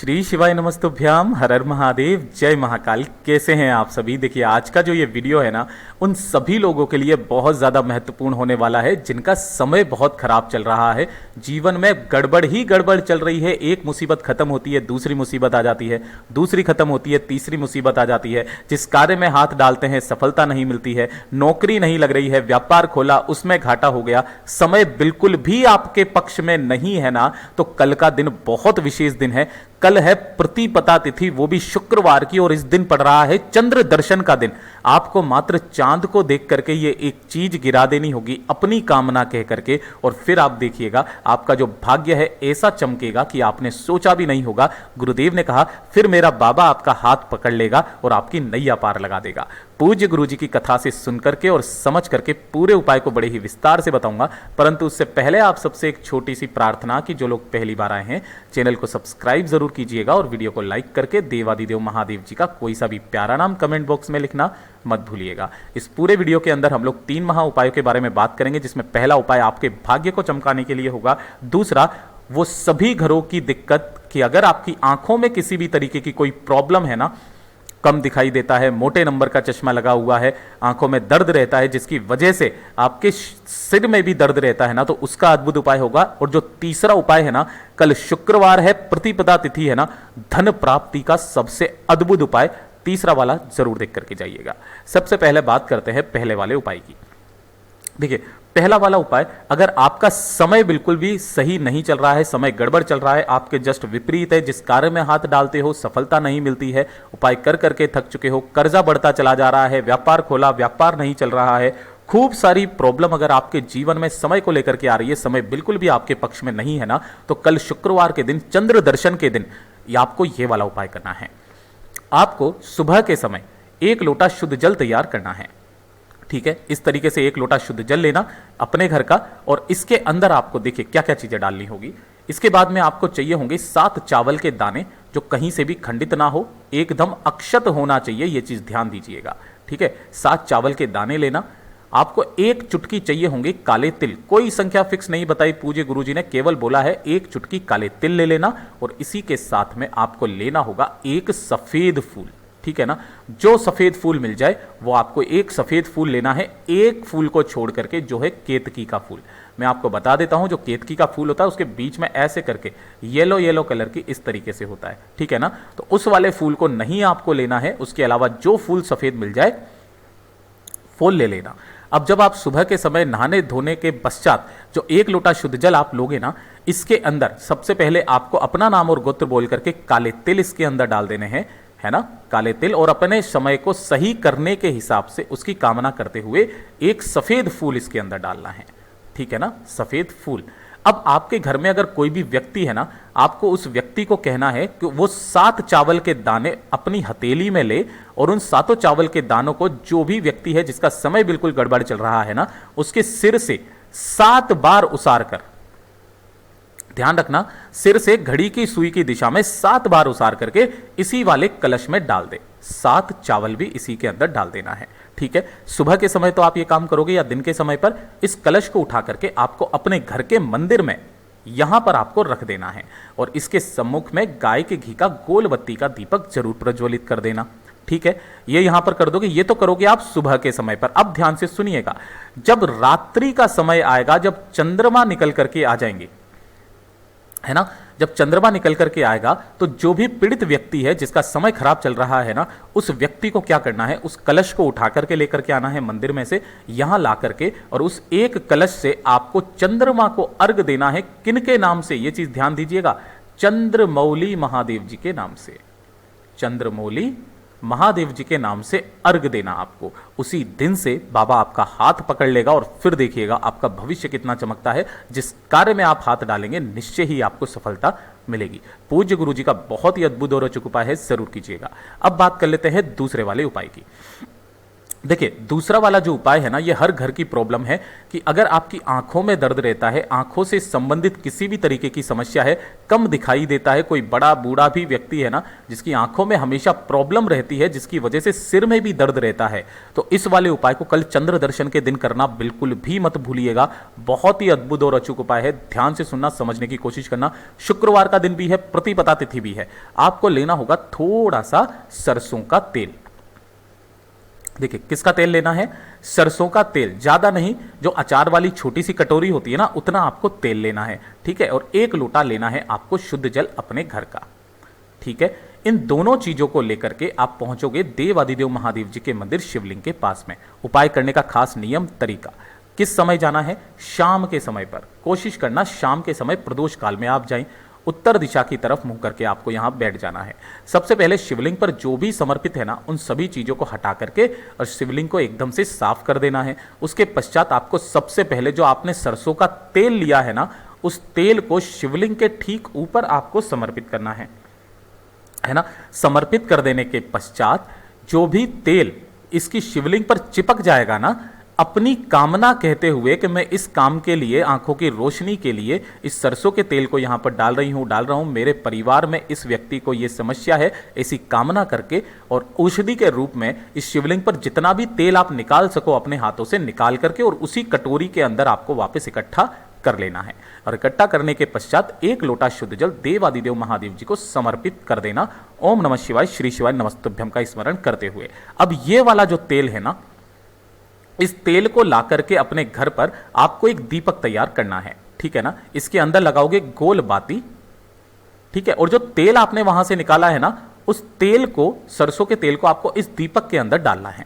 श्री शिवाय नमस्तुभ्याम, हर हर महादेव, जय महाकाल। कैसे हैं आप सभी। देखिए आज का जो ये वीडियो है ना, उन सभी लोगों के लिए बहुत ज़्यादा महत्वपूर्ण होने वाला है जिनका समय बहुत खराब चल रहा है, जीवन में गड़बड़ ही गड़बड़ चल रही है। एक मुसीबत खत्म होती है, दूसरी मुसीबत आ जाती है, दूसरी खत्म होती है, तीसरी मुसीबत आ जाती है। जिस कार्य में हाथ डालते हैं सफलता नहीं मिलती है, नौकरी नहीं लग रही है, व्यापार खोला उसमें घाटा हो गया, समय बिल्कुल भी आपके पक्ष में नहीं है ना, तो कल का दिन बहुत विशेष दिन है। कल है प्रतिपदा तिथि, वो भी शुक्रवार की, और इस दिन पड़ रहा है चंद्र दर्शन का दिन। आपको मात्र चांद को देख करके ये एक चीज गिरा देनी होगी अपनी कामना कह करके, और फिर आप देखिएगा आपका जो भाग्य है ऐसा चमकेगा कि आपने सोचा भी नहीं होगा। गुरुदेव ने कहा फिर मेरा बाबा आपका हाथ पकड़ लेगा और आपकी नैया पार लगा देगा। पूज्य गुरु जी की कथा से सुन करके और समझ करके पूरे उपाय को बड़े ही विस्तार से बताऊंगा, परंतु उससे पहले आप सबसे एक छोटी सी प्रार्थना कि जो लोग पहली बार आए हैं चैनल को सब्सक्राइब जरूर कीजिएगा और वीडियो को लाइक करके देवादिदेव महादेव जी का कोई सा भी प्यारा नाम कमेंट बॉक्स में लिखना मत भूलिएगा। इस पूरे वीडियो के अंदर हम लोग 3 महा उपायों के बारे में बात करेंगे, जिसमें पहला उपाय आपके भाग्य को चमकाने के लिए होगा। दूसरा, वो सभी घरों की दिक्कत कि अगर आपकी आंखों में किसी भी तरीके की कोई प्रॉब्लम है ना, कम दिखाई देता है, मोटे नंबर का चश्मा लगा हुआ है, आंखों में दर्द रहता है जिसकी वजह से आपके सिर में भी दर्द रहता है ना, तो उसका अद्भुत उपाय होगा। और जो तीसरा उपाय है ना, कल शुक्रवार है, प्रतिपदा तिथि है ना, धन प्राप्ति का सबसे अद्भुत उपाय, तीसरा वाला जरूर देख करके जाइएगा। सबसे पहले बात करते हैं पहले वाले उपाय की। देखिए पहला वाला उपाय, अगर आपका समय बिल्कुल भी सही नहीं चल रहा है, समय गड़बड़ चल रहा है, आपके जस्ट विपरीत है, जिस कार्य में हाथ डालते हो सफलता नहीं मिलती है, उपाय कर करके थक चुके हो, कर्जा बढ़ता चला जा रहा है, व्यापार खोला व्यापार नहीं चल रहा है, खूब सारी प्रॉब्लम अगर आपके जीवन में समय को लेकर के आ रही है, समय बिल्कुल भी आपके पक्ष में नहीं है ना, तो कल शुक्रवार के दिन, चंद्र दर्शन के दिन, आपको यह वाला उपाय करना है। आपको सुबह के समय 1 लोटा शुद्ध जल तैयार करना है। ठीक है, इस तरीके से 1 लोटा शुद्ध जल लेना अपने घर का, और इसके अंदर आपको देखिए क्या क्या चीजें डालनी होगी। इसके बाद में आपको चाहिए होंगे 7 चावल के दाने, जो कहीं से भी खंडित ना हो, एकदम अक्षत होना चाहिए, यह चीज ध्यान दीजिएगा। ठीक है, 7 चावल के दाने लेना। आपको 1 चुटकी चाहिए होंगे काले तिल, कोई संख्या फिक्स नहीं बताई पूज्य गुरुजी ने, केवल बोला है 1 चुटकी काले तिल ले लेना। और इसी के साथ में आपको लेना होगा 1 सफेद फूल। ठीक है ना, जो सफेद फूल मिल जाए वो आपको 1 सफेद फूल लेना है, 1 फूल को छोड़ करके जो है केतकी का फूल। मैं आपको बता देता हूं, जो केतकी का फूल होता है उसके बीच में ऐसे करके येलो येलो कलर की इस तरीके से होता है। ठीक है ना, तो उस वाले फूल को नहीं आपको लेना है, उसके अलावा जो फूल सफेद मिल जाए वो ले लेना। अब जब आप सुबह के समय नहाने धोने के पश्चात जो 1 लोटा शुद्ध जल आप लोगे ना, इसके अंदर सबसे पहले आपको अपना नाम और गोत्र बोल करके काले तिल इसके अंदर डाल देने हैं, है ना, काले तिल, और अपने समय को सही करने के हिसाब से उसकी कामना करते हुए 1 सफेद फूल इसके अंदर डालना है। ठीक है ना, सफेद फूल। अब आपके घर में अगर कोई भी व्यक्ति है ना, आपको उस व्यक्ति को कहना है कि वो 7 चावल के दाने अपनी हथेली में ले, और उन 7 चावल के दानों को जो भी व्यक्ति है जिसका समय बिल्कुल गड़बड़ चल रहा है ना, उसके सिर से 7 बार उसार कर, ध्यान रखना, सिर से घड़ी की सुई की दिशा में 7 बार उसार करके इसी वाले कलश में डाल दे। 7 चावल भी इसी के अंदर डाल देना है। ठीक है, सुबह के समय तो आप ये काम करोगे, या दिन के समय पर इस कलश को उठा करके आपको अपने घर के मंदिर में यहां पर आपको रख देना है, और इसके सम्मुख में गाय के घी का गोल बत्ती का दीपक जरूर प्रज्वलित कर देना। ठीक है, ये यहां पर कर दोगे, ये तो करोगे आप सुबह के समय पर। अब ध्यान से सुनिएगा, जब रात्रि का समय आएगा, जब चंद्रमा निकल करके आ जाएंगे, है ना, जब चंद्रमा निकल करके आएगा, तो जो भी पीड़ित व्यक्ति है जिसका समय खराब चल रहा है ना, उस व्यक्ति को क्या करना है, उस कलश को उठा करके लेकर के आना है मंदिर में से, यहां ला करके, और उस एक कलश से आपको चंद्रमा को अर्घ देना है। किनके नाम से, यह चीज ध्यान दीजिएगा, चंद्रमौली महादेव जी के नाम से, चंद्रमौली महादेव जी के नाम से अर्घ देना आपको। उसी दिन से बाबा आपका हाथ पकड़ लेगा, और फिर देखिएगा आपका भविष्य कितना चमकता है। जिस कार्य में आप हाथ डालेंगे निश्चय ही आपको सफलता मिलेगी। पूज्य गुरु जी का बहुत ही अद्भुत और रोचक उपाय है, जरूर कीजिएगा। अब बात कर लेते हैं दूसरे वाले उपाय की। देखिए, दूसरा वाला जो उपाय है ना, ये हर घर की प्रॉब्लम है कि अगर आपकी आंखों में दर्द रहता है, आंखों से संबंधित किसी भी तरीके की समस्या है, कम दिखाई देता है, कोई बड़ा बूढ़ा भी व्यक्ति है ना जिसकी आंखों में हमेशा प्रॉब्लम रहती है, जिसकी वजह से सिर में भी दर्द रहता है, तो इस वाले उपाय को कल चंद्र दर्शन के दिन करना बिल्कुल भी मत भूलिएगा। बहुत ही अद्भुत और अचूक उपाय है, ध्यान से सुनना, समझने की कोशिश करना। शुक्रवार का दिन भी है, प्रतिपदा तिथि भी है। आपको लेना होगा थोड़ा सा सरसों का तेल। देखिए, किसका तेल लेना है? सरसों का तेल, ज्यादा नहीं, जो अचार वाली छोटी सी कटोरी होती है ना, उतना आपको तेल लेना है, ठीक है। और 1 लोटा लेना है आपको शुद्ध जल अपने घर का, ठीक है। इन दोनों चीजों को लेकर के आप पहुंचोगे देवादिदेव महादेव जी के मंदिर शिवलिंग के पास में। उपाय करने का खास नियम, तरीका, किस समय जाना है? शाम के समय पर। कोशिश करना शाम के समय प्रदोष काल में आप जाएं। उत्तर दिशा की तरफ मुंह करके आपको यहां बैठ जाना है। सबसे पहले शिवलिंग पर जो भी समर्पित है ना, उन सभी चीजों को हटा करके और शिवलिंग को एकदम से साफ कर देना है। उसके पश्चात आपको सबसे पहले जो आपने सरसों का तेल लिया है ना, उस तेल को शिवलिंग के ठीक ऊपर आपको समर्पित करना है ना। समर्पित कर देने के पश्चात जो भी तेल इसकी शिवलिंग पर चिपक जाएगा ना, अपनी कामना कहते हुए कि मैं इस काम के लिए, आंखों की रोशनी के लिए इस सरसों के तेल को यहां पर डाल रहा हूं, मेरे परिवार में इस व्यक्ति को यह समस्या है, ऐसी कामना करके और औषधि के रूप में इस शिवलिंग पर जितना भी तेल आप निकाल सको अपने हाथों से निकाल करके और उसी कटोरी के अंदर आपको वापस इकट्ठा कर लेना है। और इकट्ठा करने के पश्चात 1 लोटा शुद्ध जल देवादिदेव महादेव जी को समर्पित कर देना। ओम नमः शिवाय, श्री शिवाय नमस्तुभ्यम का स्मरण करते हुए। अब ये वाला जो तेल है ना, इस तेल को ला करके अपने घर पर आपको एक दीपक तैयार करना है, ठीक है ना। इसके अंदर लगाओगे गोल बाती, ठीक है। और जो तेल आपने वहां से निकाला है ना, उस तेल को, सरसों के तेल को आपको इस दीपक के अंदर डालना है।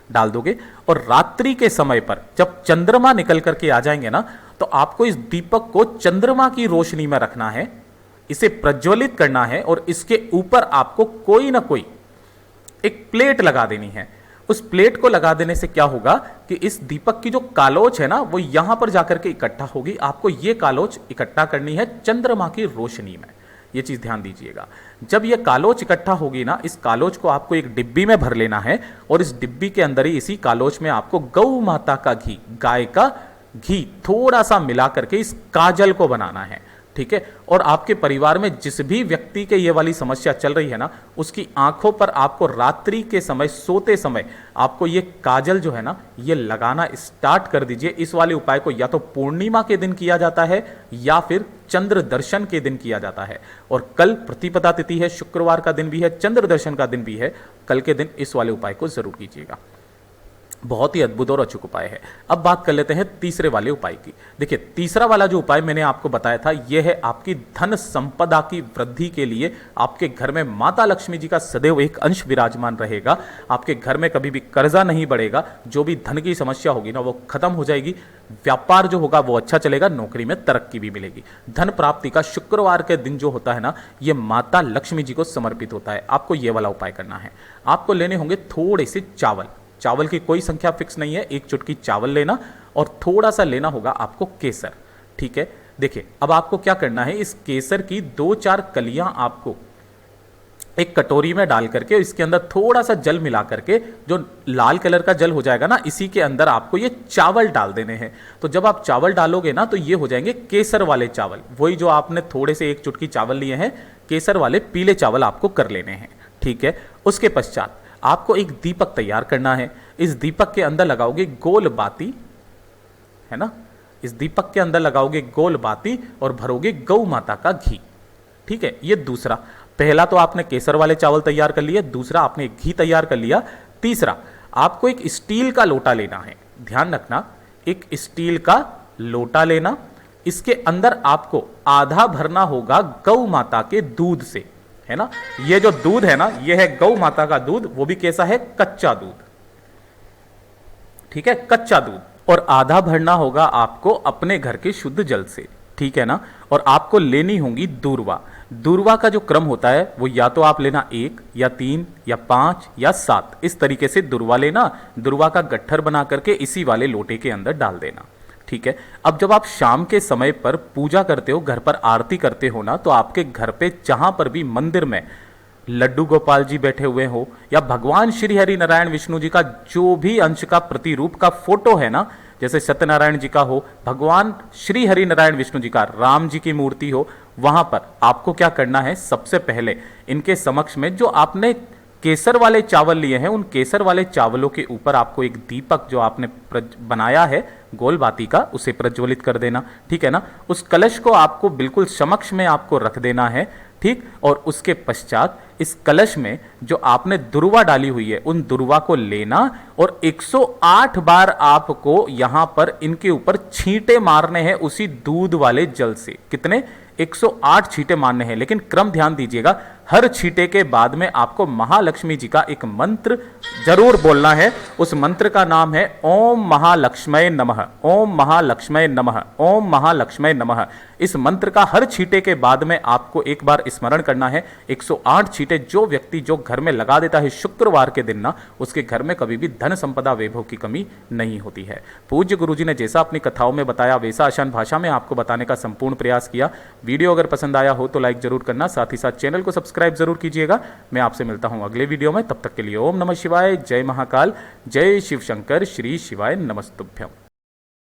डाल दोगे और रात्रि के समय पर जब चंद्रमा निकल करके आ जाएंगे ना, तो आपको इस दीपक को चंद्रमा की रोशनी में रखना है, इसे प्रज्वलित करना है और इसके ऊपर आपको कोई ना कोई एक प्लेट लगा देनी है। उस प्लेट को लगा देने से क्या होगा कि इस दीपक की जो कालोच है ना, वो यहां पर जाकर के इकट्ठा होगी। आपको ये कालोच इकट्ठा करनी है चंद्रमा की रोशनी में, ये चीज ध्यान दीजिएगा। जब ये कालोच इकट्ठा होगी ना, इस कालोच को आपको एक डिब्बी में भर लेना है और इस डिब्बी के अंदर ही, इसी कालोच में आपको गौ माता का घी, गाय का घी थोड़ा सा मिला करके इस काजल को बनाना है, ठीक है। और आपके परिवार में जिस भी व्यक्ति के ये वाली समस्या चल रही है ना, उसकी आंखों पर आपको रात्रि के समय, सोते समय आपको ये काजल जो है ना, ये लगाना स्टार्ट कर दीजिए। इस वाले उपाय को या तो पूर्णिमा के दिन किया जाता है या फिर चंद्र दर्शन के दिन किया जाता है। और कल प्रतिपदा तिथि है, शुक्रवार का दिन भी है, चंद्र दर्शन का दिन भी है। कल के दिन इस वाले उपाय को जरूर कीजिएगा। बहुत ही अद्भुत और अचूक उपाय है। अब बात कर लेते हैं तीसरे वाले उपाय की। देखिए, तीसरा वाला जो उपाय मैंने आपको बताया था, यह है आपकी धन संपदा की वृद्धि के लिए। आपके घर में माता लक्ष्मी जी का सदैव एक अंश विराजमान रहेगा। आपके घर में कभी भी कर्जा नहीं बढ़ेगा। जो भी धन की समस्या होगी ना, वो खत्म हो जाएगी। व्यापार जो होगा वो अच्छा चलेगा, नौकरी में तरक्की भी मिलेगी। धन प्राप्ति का शुक्रवार के दिन जो होता है ना, ये माता लक्ष्मी जी को समर्पित होता है। आपको ये वाला उपाय करना है। आपको लेने होंगे थोड़े से चावल। चावल की कोई संख्या फिक्स नहीं है, 1 चुटकी चावल लेना और थोड़ा सा लेना होगा आपको केसर, ठीक है। देखिए, अब आपको क्या करना है, इस केसर की 2-4 कलियां आपको एक कटोरी में डाल करके इसके अंदर थोड़ा सा जल मिला करके, जो लाल कलर का जल हो जाएगा ना, इसी के अंदर आपको ये चावल डाल देने हैं। तो जब आप चावल डालोगे ना, तो ये हो जाएंगे केसर वाले चावल। वही जो आपने थोड़े से 1 चुटकी चावल लिए हैं, केसर वाले पीले चावल आपको कर लेने हैं, ठीक है। उसके पश्चात आपको एक दीपक तैयार करना है। इस दीपक के अंदर लगाओगे गोल बाती, है ना। इस दीपक के अंदर लगाओगे गोल बाती और भरोगे गौ माता का घी, ठीक है। ये दूसरा, पहला तो आपने केसर वाले चावल तैयार कर लिए, दूसरा आपने घी तैयार कर लिया। तीसरा, आपको एक स्टील का लोटा लेना है। ध्यान रखना, एक स्टील का लोटा लेना। इसके अंदर आपको आधा भरना होगा गौ माता के दूध से, है ना। ये जो दूध है ना, ये है गौ माता का दूध, वो भी कैसा है, कच्चा दूध, ठीक है, कच्चा दूध। और आधा भरना होगा आपको अपने घर के शुद्ध जल से, ठीक है ना। और आपको लेनी होंगी दूर्वा। दूर्वा का जो क्रम होता है वो या तो आप लेना 1 या 3 या 5 या 7, इस तरीके से दूर्वा लेना। दूर्वा का गट्ठर बना करके इसी वाले लोटे के अंदर डाल देना, ठीक है। अब जब आप शाम के समय पर पूजा करते हो, घर पर आरती करते हो ना, तो आपके घर पे जहां पर भी मंदिर में लड्डू गोपाल जी बैठे हुए हो या भगवान श्री हरि नारायण विष्णु जी का जो भी अंश का प्रतिरूप का फोटो है ना, जैसे सत्यनारायण जी का हो, भगवान श्री हरि नारायण विष्णु जी का, राम जी की मूर्ति हो, वहां पर आपको क्या करना है, सबसे पहले इनके समक्ष में जो आपने केसर वाले चावल लिए हैं, उन केसर वाले चावलों के ऊपर आपको एक दीपक जो आपने बनाया है गोल बाती का, उसे प्रज्वलित कर देना। ठीक है ना। उस कलश को आपको बिल्कुल समक्ष में आपको रख देना है। ठीक। और उसके पश्चात इस कलश में जो आपने दुर्वा डाली हुई है, उन दुर्वा को लेना और 108 बार आपको यहां पर इनके ऊपर छींटे मारने हैं उसी दूध वाले जल से। कितने? 108 छींटे मारने हैं। लेकिन क्रम ध्यान दीजिएगा, हर छींटे के बाद में आपको महालक्ष्मी जी का एक मंत्र जरूर बोलना है। उस मंत्र का नाम है ओम महालक्ष्मय नमः, ओम महालक्ष्मय नमः, ओम महालक्ष्मय नमः। इस मंत्र का हर छींटे के बाद में आपको एक बार स्मरण करना है। 108 छींटे जो व्यक्ति जो घर में लगा देता है शुक्रवार के दिन ना, उसके घर में कभी भी धन संपदा वैभव की कमी नहीं होती है। पूज्य गुरुजी ने जैसा अपनी कथाओं में बताया वैसा आसान भाषा में आपको बताने का संपूर्ण प्रयास किया। वीडियो अगर पसंद आया हो तो लाइक जरूर करना, साथ ही साथ चैनल को सब्सक्राइब जरूर कीजिएगा। मैं आपसे मिलता हूं अगले वीडियो में, तब तक के लिए ओम नमः शिवाय, जय महाकाल, जय शिव शंकर, श्री शिवाय नमस्तुभ्यम।